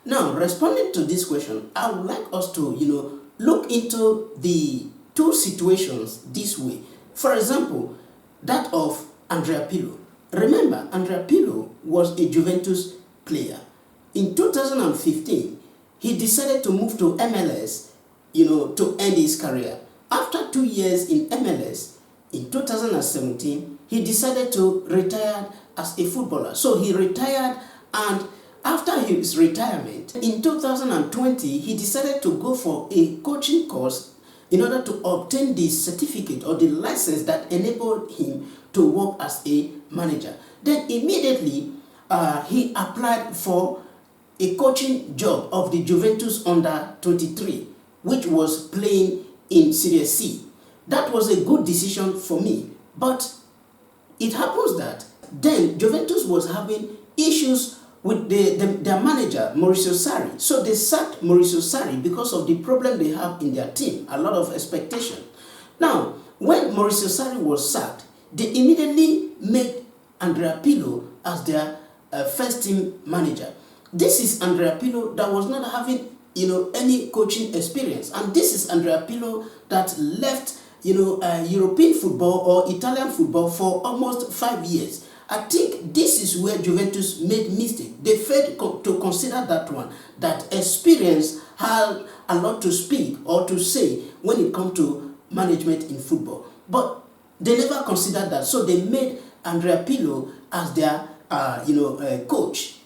Now, responding to this question, I would like us to, look into the two situations this way. For example, that of Adrea Pirlo. Remember, Adrea Pirlo was a Juventus player. In 2015, he decided to move to MLS, to end his career. After 2 years in MLS, in 2017, he decided to retire as a footballer. So he retired, and after his retirement, in 2020, he decided to go for a coaching course in order to obtain the certificate or the license that enabled him to work as a manager. Then immediately, he applied for a coaching job of the Juventus under 23, which was playing in Serie C. That was a good decision for me, but it happens that then Juventus was having issues with their manager, Maurizio Sarri. So they sacked Maurizio Sarri because of the problem they have in their team, a lot of expectation. Now, when Maurizio Sarri was sacked, they immediately made Adrea Pirlo as their first team manager. This is Adrea Pirlo that was not having, any coaching experience. And this is Adrea Pirlo that left, European football or Italian football for almost 5 years. I think this is where Juventus made mistake. They failed to consider that one, that experience had a lot to speak or to say when it comes to management in football. But they never considered that, so they made Adrea Pirlo as their, coach.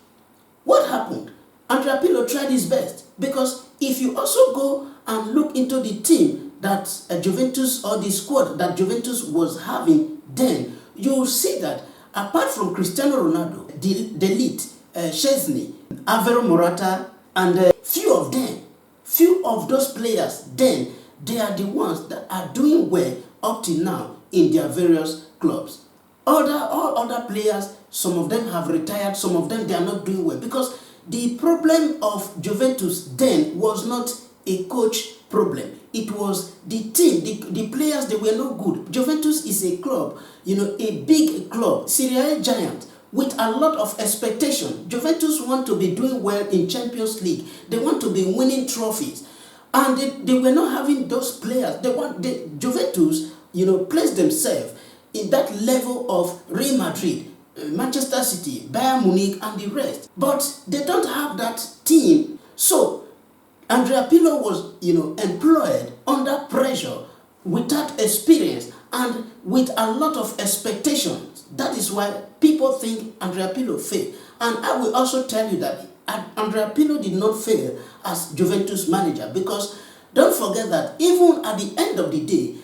What happened? Adrea Pirlo tried his best, because if you also go and look into the team that Juventus, or the squad that Juventus was having then, you will see that apart from Cristiano Ronaldo, Delite, Szczesny, Alvaro Morata, and few of those players then, they are the ones that are doing well up till now in their various clubs. All other players, some of them have retired, some of them they are not doing well, because the problem of Juventus then was not a coach problem. It was the team, the players, they were no good. Juventus is a club, a big club, Serie A giant, with a lot of expectation. Juventus want to be doing well in Champions League. They want to be winning trophies. And they were not having those players. Juventus, placed themselves in that level of Real Madrid, Manchester City, Bayern Munich, and the rest. But they don't have that team. So Adrea Pirlo was, employed under pressure, without experience, and with a lot of expectations. That is why people think Adrea Pirlo failed. And I will also tell you that Adrea Pirlo did not fail as Juventus manager, because don't forget that even at the end of the day,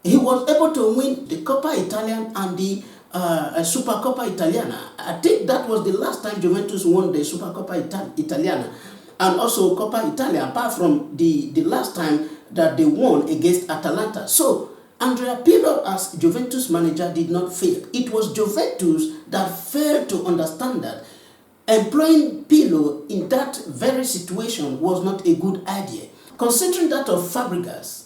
he was able to win the Coppa Italiana and the Supercoppa Italiana. I think that was the last time Juventus won the Supercoppa Italiana and also Coppa Italia, apart from the last time that they won against Atalanta. So Adrea Pirlo as Juventus manager did not fail. It was Juventus that failed to understand that employing Pirlo in that very situation was not a good idea. Considering that of Fabregas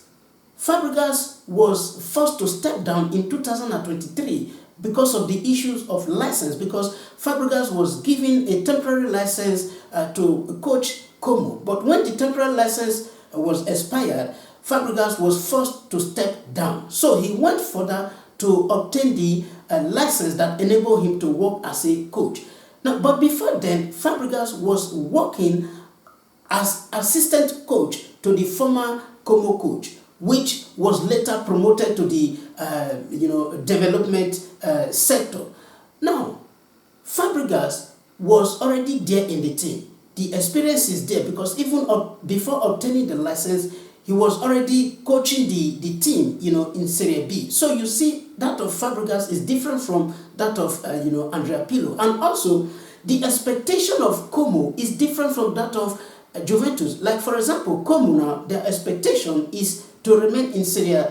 was forced to step down in 2023 because of the issues of license, because Fabregas was given a temporary license to coach Como. But when the temporary license was expired, Fabregas was forced to step down. So he went further to obtain the license that enabled him to work as a coach. Now, but before then, Fabregas was working as assistant coach to the former Como coach, which was later promoted to the development sector. Now, Fabregas was already there in the team. The experience is there, because even before obtaining the license, he was already coaching the team, in Serie B. So you see, that of Fabregas is different from that of, Adrea Pirlo. And also, the expectation of Como is different from that of Juventus. Like, for example, Como now, their expectation is to remain in Serie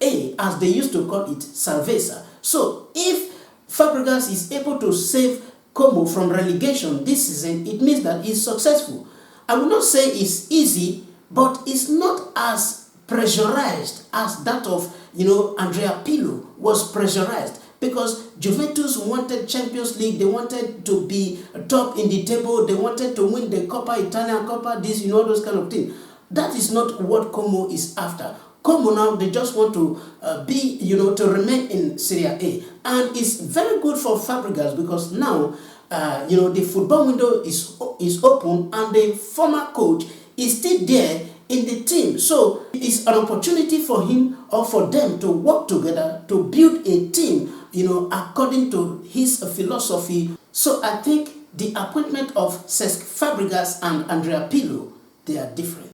A, as they used to call it, Salvezza. So if Fabregas is able to save Como from relegation this season, it means that he's successful. I will not say it's easy, but it's not as pressurized as that of, Adrea Pirlo was pressurized. because Juventus wanted Champions League, they wanted to be top in the table, they wanted to win the Coppa Italia, Coppa this, those kind of things. That is not what Como is after. Como now, they just want to to remain in Serie A. And it's very good for Fabregas because now, the football window is open and the former coach is still there in the team. So it's an opportunity for him or for them to work together to build a team, according to his philosophy. So I think the appointment of Cesc Fabregas and Adrea Pirlo, they are different.